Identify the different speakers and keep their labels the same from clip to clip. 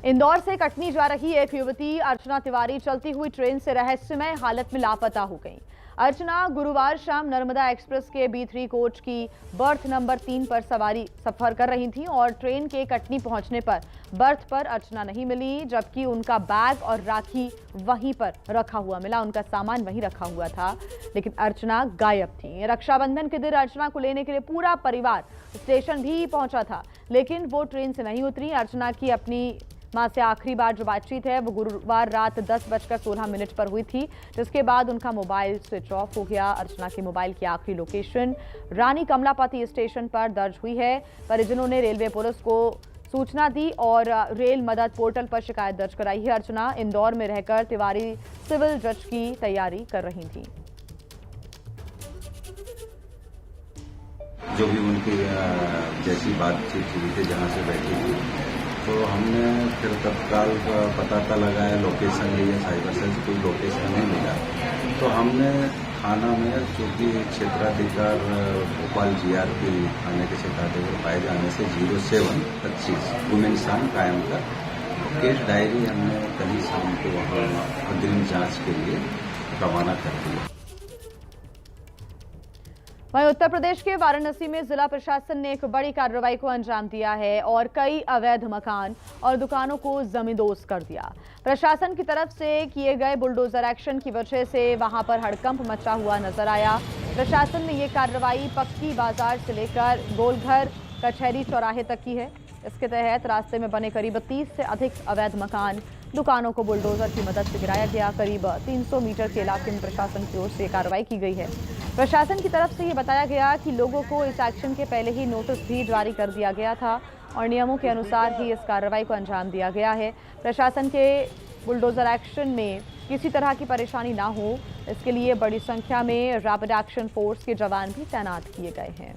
Speaker 1: इंदौर से कटनी जा रही एक युवती अर्चना तिवारी चलती हुई ट्रेन से रहस्यमय हालत में लापता हो गई। अर्चना गुरुवार शाम नर्मदा एक्सप्रेस के B3 कोच की बर्थ नंबर 3 पर सफर कर रही थी और ट्रेन के कटनी पहुंचने पर बर्थ पर अर्चना नहीं मिली, जबकि उनका बैग और राखी वहीं पर रखा हुआ मिला। उनका सामान वहीं रखा हुआ था, लेकिन अर्चना गायब थी। रक्षाबंधन के दिन अर्चना को लेने के लिए पूरा परिवार स्टेशन भी पहुंचा था, लेकिन वो ट्रेन से नहीं उतरी। अर्चना की अपनी मां से आखिरी बार जो बातचीत है वो गुरुवार रात 10:16 पर हुई थी, जिसके बाद उनका मोबाइल स्विच ऑफ हो गया। अर्चना के मोबाइल की आखिरी लोकेशन रानी कमलापति स्टेशन पर दर्ज हुई है। परिजनों ने रेलवे पुलिस को सूचना दी और रेल मदद पोर्टल पर शिकायत दर्ज कराई है। अर्चना इंदौर में रहकर तिवारी सिविल जज की तैयारी कर रही थी।
Speaker 2: जो भी उनकी जैसी बातचीत हुई थी, जहाँ से बैठी थी, तो हमने फिर तत्काल पता लगाया, लोकेशन लिया साइबर सेल से, कोई लोकेशन नहीं मिला। तो हमने थाना में, चूँकि क्षेत्राधिकार भोपाल GRP थाने के क्षेत्राधिकार पाए जाने से 0725 वुमेन शान कायम कर केस डायरी हमने कल ही शाम को वहाँ अग्रिम जांच के लिए रवाना कर दिया।
Speaker 1: वहीं उत्तर प्रदेश के वाराणसी में जिला प्रशासन ने एक बड़ी कार्रवाई को अंजाम दिया है और कई अवैध मकान और दुकानों को जमींदोज कर दिया। प्रशासन की तरफ से किए गए बुलडोजर एक्शन की वजह से वहां पर हड़कंप मचा हुआ नजर आया। प्रशासन ने ये कार्रवाई पक्की बाजार से लेकर गोलघर कचहरी चौराहे तक की है। इसके तहत रास्ते में बने करीब 30 से अधिक अवैध मकान दुकानों को बुलडोजर की मदद से गिराया गया। करीब 300 मीटर के इलाके में प्रशासन की ओर से कार्रवाई की गई है। प्रशासन की तरफ से ये बताया गया कि लोगों को इस एक्शन के पहले ही नोटिस भी जारी कर दिया गया था और नियमों के अनुसार ही इस कार्रवाई को अंजाम दिया गया है। प्रशासन के बुलडोजर एक्शन में किसी तरह की परेशानी ना हो, इसके लिए बड़ी संख्या में रैपिड एक्शन फोर्स के जवान भी तैनात किए गए हैं।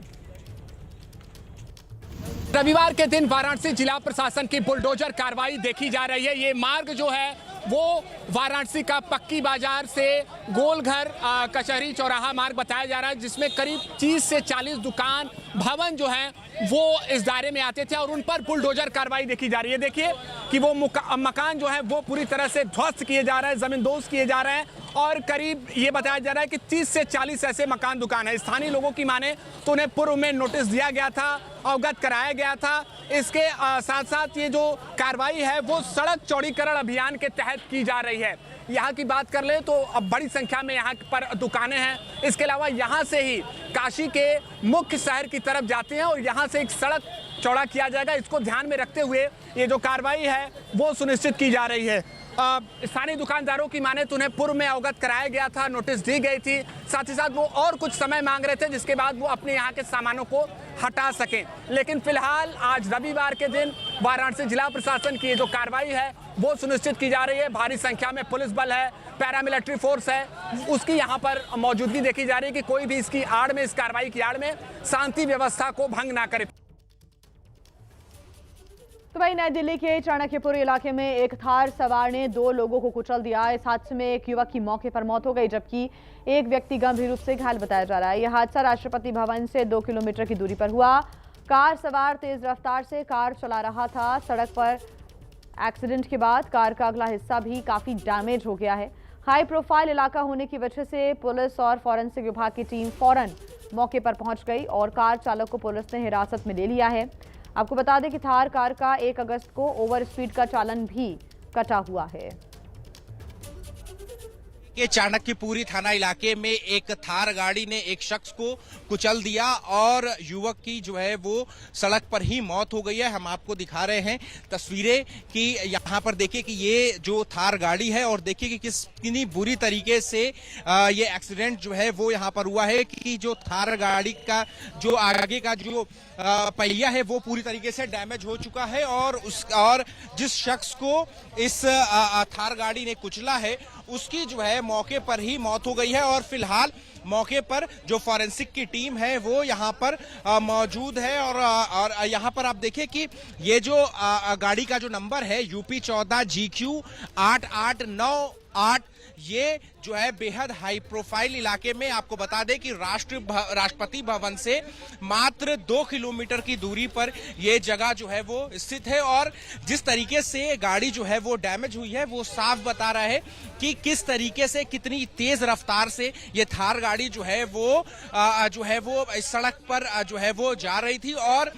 Speaker 3: रविवार के दिन वाराणसी जिला प्रशासन की बुलडोजर कार्रवाई देखी जा रही है। ये मार्ग जो है वो वाराणसी का पक्की बाजार से गोलघर कचहरी चौराहा मार्ग बताया जा रहा है, जिसमें करीब 30 से 40 दुकान भवन जो हैं वो इस दायरे में आते थे और उन पर बुलडोजर कार्रवाई देखी जा रही है। देखिए कि वो मकान जो है वो पूरी तरह से ध्वस्त किए जा रहे हैं, जमींदोज किए जा रहे हैं और करीब ये बताया जा रहा है कि 30 से 40 ऐसे मकान दुकान है। स्थानीय लोगों की माने तो उन्हें पूर्व में नोटिस दिया गया था, अवगत कराया गया था। इसके साथ साथ ये जो कार्रवाई है वो सड़क चौड़ीकरण अभियान के तहत की जा रही है। यहाँ की बात कर ले तो अब बड़ी संख्या में यहाँ पर दुकानें हैं। इसके अलावा यहाँ से ही काशी के मुख्य शहर की तरफ जाते हैं और यहाँ से एक सड़क चौड़ा किया जाएगा। इसको ध्यान में रखते हुए ये जो कार्रवाई है वो सुनिश्चित की जा रही है। स्थानीय दुकानदारों की माने तो उन्हें पूर्व में अवगत कराया गया था, नोटिस दी गई थी। साथ ही साथ वो और कुछ समय मांग रहे थे, जिसके बाद वो अपने यहाँ के सामानों को हटा सकें। लेकिन फिलहाल आज रविवार के दिन वाराणसी जिला प्रशासन की जो कार्रवाई है वो सुनिश्चित की जा रही है। भारी संख्या में पुलिस बल है, पैरामिलिट्री फोर्स है, उसकी यहाँ पर मौजूदगी देखी जा रही है कि कोई भी इसकी आड़ में, इस कार्रवाई की आड़ में शांति व्यवस्था को भंग ना करे।
Speaker 1: तो वहीं नई दिल्ली के चाणक्यपुर इलाके में एक थार सवार ने 2 लोगों को कुचल दिया। इस हादसे में एक युवक की मौके पर मौत हो गई, जबकि एक व्यक्ति गंभीर रूप से घायल बताया जा रहा है। यह हादसा राष्ट्रपति भवन से 2 किलोमीटर की दूरी पर हुआ। कार सवार तेज रफ्तार से कार चला रहा था। सड़क पर एक्सीडेंट के बाद कार का अगला हिस्सा भी काफी डैमेज हो गया है। हाई प्रोफाइल इलाका होने की वजह से पुलिस और फॉरेंसिक विभाग की टीम फौरन मौके पर पहुंच गई और कार चालक को पुलिस ने हिरासत में ले लिया है। आपको बता दें कि थार कार का 1 अगस्त को ओवर स्पीड का चालान भी कटा हुआ है।
Speaker 4: के चाणक्यपुरी थाना इलाके में एक थार गाड़ी ने एक शख्स को कुचल दिया और युवक की जो है वो सड़क पर ही मौत हो गई है। हम आपको दिखा रहे हैं तस्वीरें कि यहाँ पर देखिए कि ये जो थार गाड़ी है और देखिए कि कितनी बुरी तरीके से ये एक्सीडेंट जो है वो यहाँ पर हुआ है कि जो थार गाड़ी का जो आगे का जो पहिया है वो पूरी तरीके से डैमेज हो चुका है और जिस शख्स को इस थार गाड़ी ने कुचला है उसकी जो है मौके पर ही मौत हो गई है और फिलहाल मौके पर जो फॉरेंसिक की टीम है वो यहाँ पर मौजूद है और यहाँ पर आप देखिए कि ये जो गाड़ी का जो नंबर है यूपी 14 GQ 8898, ये जो है बेहद हाई प्रोफाइल इलाके में, आपको बता दें कि राष्ट्रपति भवन से मात्र 2 किलोमीटर की दूरी पर ये जगह जो है वो स्थित है। और जिस तरीके से गाड़ी जो है वो डैमेज हुई है वो साफ बता रहा है कि किस तरीके से कितनी तेज रफ्तार से ये थार गाड़ी जो है वो इस सड़क पर जो है वो जा रही थी। और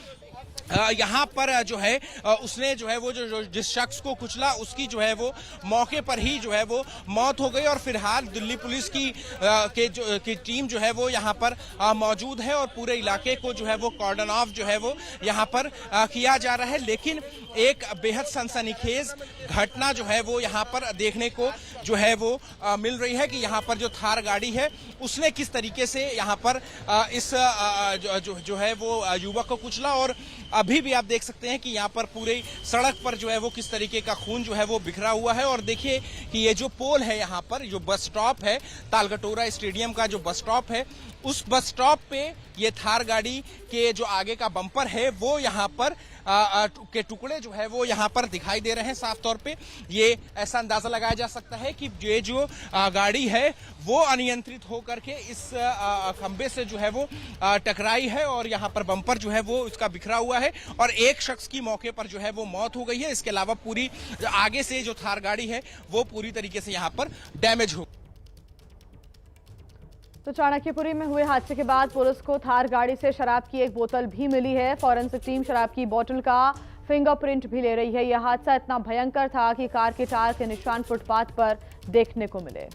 Speaker 4: यहाँ पर जो है उसने जो है वो जो जिस शख्स को कुचला उसकी जो है वो मौके पर ही जो है वो मौत हो गई। और फिलहाल दिल्ली पुलिस की टीम जो है वो यहाँ पर मौजूद है और पूरे इलाके को जो है वो कॉर्डन ऑफ जो है वो यहाँ पर किया जा रहा है। लेकिन एक बेहद सनसनीखेज घटना जो है वो यहाँ पर देखने को जो है वो मिल रही है कि यहाँ पर जो थार गाड़ी है उसने किस तरीके से यहाँ पर इस जो है वो युवक को कुचला। और अभी भी आप देख सकते हैं कि यहाँ पर पूरे सड़क पर जो है वो किस तरीके का खून जो है वो बिखरा हुआ है। और देखिए कि ये जो पोल है यहाँ पर जो बस स्टॉप है, तालकटोरा स्टेडियम का जो बस स्टॉप है, उस बस स्टॉप पे ये थार गाड़ी के जो आगे का बम्पर है वो यहाँ पर के टुकड़े जो है वो यहाँ पर दिखाई दे रहे हैं। साफ तौर पे ये ऐसा अंदाजा लगाया जा सकता है कि ये जो गाड़ी है वो अनियंत्रित होकर के इस खंबे से जो है वो टकराई है और यहाँ पर बम्पर जो है वो इसका बिखरा हुआ है और एक शख्स की मौके पर जो है वो मौत हो गई है। इसके अलावा पूरी आगे से जो थार गाड़ी है वो पूरी तरीके से यहाँ पर डैमेज हो।
Speaker 1: तो चाणक्यपुरी में हुए हादसे के बाद पुलिस को थार गाड़ी से शराब की एक बोतल भी मिली है। फॉरेंसिक टीम शराब की बोतल का फिंगरप्रिंट भी ले रही है। यह हादसा इतना भयंकर था कि कार के टायर के निशान फुटपाथ पर देखने को मिले।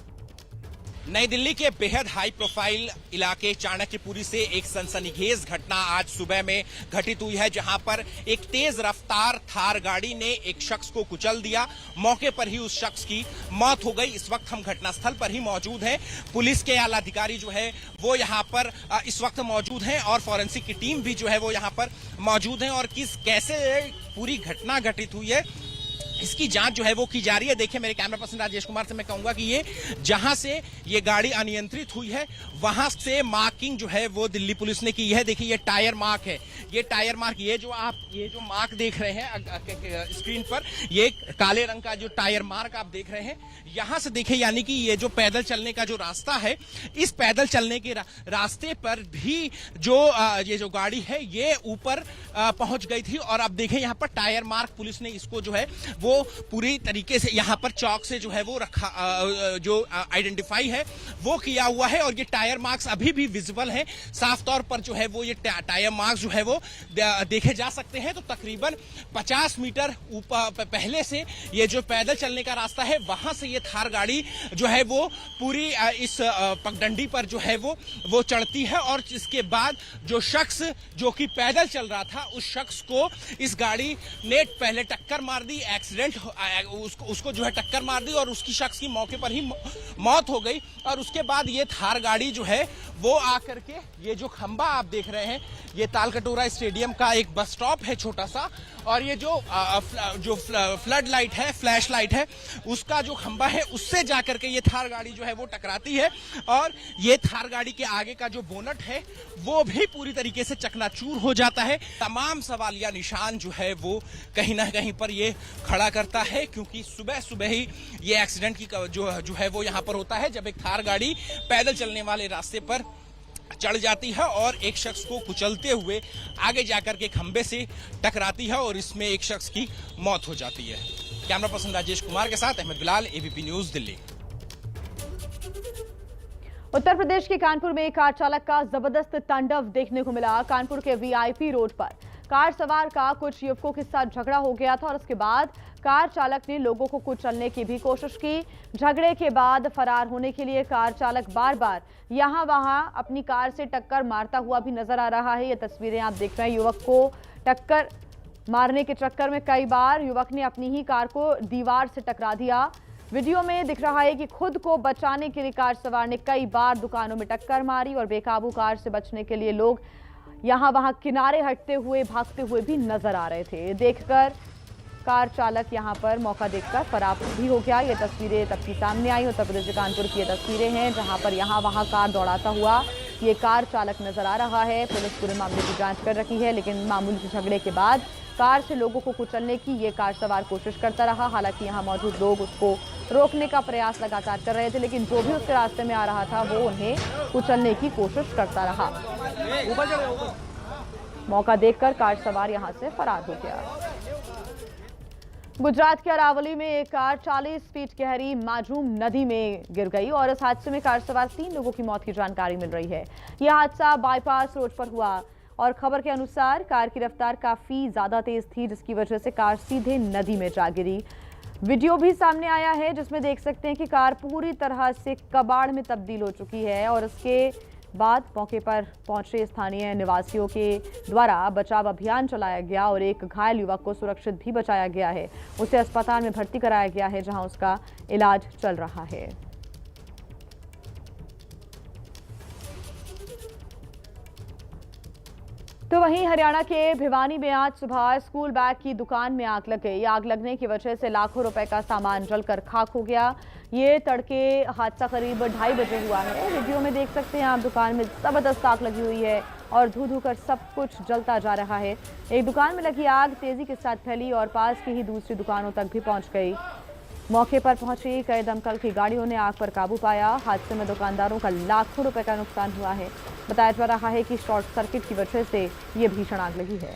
Speaker 4: नई दिल्ली के बेहद हाई प्रोफाइल इलाके चाणक्यपुरी से एक सनसनीखेज घटना आज सुबह में घटित हुई है, जहां पर एक तेज रफ्तार थार गाड़ी ने एक शख्स को कुचल दिया। मौके पर ही उस शख्स की मौत हो गई। इस वक्त हम घटनास्थल पर ही मौजूद हैं। पुलिस के आला अधिकारी जो है वो यहाँ पर इस वक्त मौजूद हैं और फॉरेंसिक की टीम भी जो है वो यहाँ पर मौजूद है। और कैसे पूरी घटना घटित हुई है इसकी जांच जो है वो की जा रही है। देखिए मेरे कैमरा पर्सन राजेश कुमार से मैं कहूंगा कि ये जहां से ये गाड़ी अनियंत्रित हुई है वहां से मार्किंग जो है वो दिल्ली पुलिस ने की है। देखिए ये टायर मार्क है, ये टायर मार्क, ये जो मार्क देख रहे हैं स्क्रीन पर, ये काले रंग का जो टायर मार्क आप देख रहे हैं, यहां से देखिए यानी कि ये जो पैदल चलने का जो रास्ता है, इस पैदल चलने के रास्ते पर भी ये जो गाड़ी है ये ऊपर पहुंच गई थी। और अब देखें यहाँ पर टायर मार्क पुलिस ने इसको जो है वो पूरी तरीके से यहाँ पर चौक से जो है वो रखा, जो आइडेंटिफाई है वो किया हुआ है। और ये टायर मार्क्स अभी भी विजिबल हैं। साफ तौर पर जो है वो ये टायर मार्क्स जो है वो देखे जा सकते हैं। तो तकरीबन 50 मीटर ऊपर पहले से ये जो पैदल चलने का रास्ता है वहां से ये थार गाड़ी जो है वो पूरी इस पगडंडी पर जो है वो चढ़ती है। और इसके बाद जो शख्स जो कि पैदल चल रहा था उस शख्स को इस गाड़ी ने पहले टक्कर मार दी, उसको जो है टक्कर मार दी और उसकी शख्स की मौके पर ही मौत हो गई। और उसके बाद ये थार गाड़ी जो है वो आकर के ये जो खंबा आप देख रहे हैं, ये तालकटोरा स्टेडियम का एक बस स्टॉप है छोटा सा, और ये जो फ्लड लाइट है, फ्लैश लाइट है, उसका जो खंबा है उससे जाकर के ये थार गाड़ी जो है वो टकराती है। और ये थार गाड़ी के आगे का जो बोनट है वो भी पूरी तरीके से चकनाचूर हो जाता है। तमाम सवालिया निशान जो है वो कहीं ना कहीं पर ये खड़ा करता है, क्योंकि सुबह सुबह ही ये एक्सीडेंट की जो है वो यहाँ पर होता है जब एक थार गाड़ी पैदल चलने वाले रास्ते पर चढ़ जाती है और एक शख्स को कुचलते हुए आगे जाकर के खंबे से टकराती है और इसमें एक शख्स की मौत हो जाती है। कैमरा पर्सन राजेश कुमार के साथ अहमद बिलाल, एबीपी न्यूज, दिल्ली।
Speaker 1: उत्तर प्रदेश के कानपुर में कार चालक का जबरदस्त तांडव देखने को मिला। कानपुर के वीआईपी रोड पर कार सवार का कुछ युवकों के साथ झगड़ा हो गया था और उसके बाद कार चालक ने लोगों को कुचलने की भी कोशिश की। झगड़े के बाद फरार होने के लिए कार चालक बार बार यहां वहां अपनी कार से टक्कर मारता हुआ भी नजर आ रहा है। ये तस्वीरें आप देख रहे हैं। युवक को टक्कर मारने के चक्कर में कई बार युवक ने अपनी ही कार को दीवार से टकरा दिया। वीडियो में दिख रहा है कि खुद को बचाने के लिए कार सवार ने कई बार दुकानों में टक्कर मारी और बेकाबू कार से बचने के लिए लोग यहां वहां किनारे हटते हुए, भागते हुए भी नजर आ रहे थे। देखकर कार चालक यहां पर मौका देखकर फरार भी हो गया। ये तस्वीरें तब की सामने आई। उत्तर प्रदेश के कानपुर की ये तस्वीरें हैं जहां पर यहां वहां कार दौड़ाता हुआ ये कार चालक नजर आ रहा है। पुलिस पूरे मामले की जांच कर रही है, लेकिन मामूली झगड़े के बाद कार से लोगों को कुचलने की ये कार सवार कोशिश करता रहा। हालांकि यहां मौजूद लोग उसको रोकने का प्रयास लगातार कर रहे थे, लेकिन जो भी उसके रास्ते में आ रहा था वो उन्हें कुचलने की कोशिश करता रहा। मौका देखकर कार सवार यहां से फरार हो गया। गुजरात के अरावली में एक कार 40 फीट गहरी माजूम नदी में गिर गई और इस हादसे में कार सवार 3 लोगों की मौत की जानकारी मिल रही है। यह हादसा बाईपास रोड पर हुआ और खबर के अनुसार कार की रफ्तार काफी ज्यादा तेज थी, जिसकी वजह से कार सीधे नदी में जा गिरी। वीडियो भी सामने आया है जिसमें देख सकते हैं कि कार पूरी तरह से कबाड़ में तब्दील हो चुकी है और इसके बाद मौके पर पहुंचे स्थानीय निवासियों के द्वारा बचाव अभियान चलाया गया और एक घायल युवक को सुरक्षित भी बचाया गया है। उसे अस्पताल में भर्ती कराया गया है जहां उसका इलाज चल रहा है। तो वहीं हरियाणा के भिवानी में आज सुबह स्कूल बैग की दुकान में आग लग गई। आग लगने की वजह से लाखों रुपए का सामान जलकर खाक हो गया। ये तड़के हादसा करीब 2:30 बजे हुआ है। वीडियो में देख सकते हैं आप, दुकान में जबरदस्त आग लगी हुई है और धू धू कर सब कुछ जलता जा रहा है। एक दुकान में लगी आग तेजी के साथ फैली और पास की ही दूसरी दुकानों तक भी पहुंच गई। मौके पर पहुंची कई दमकल की गाड़ियों ने आग पर काबू पाया। हादसे में दुकानदारों का लाखों रुपए का नुकसान हुआ है। बताया जा रहा है कि शॉर्ट सर्किट की वजह से ये भीषण आग लगी है।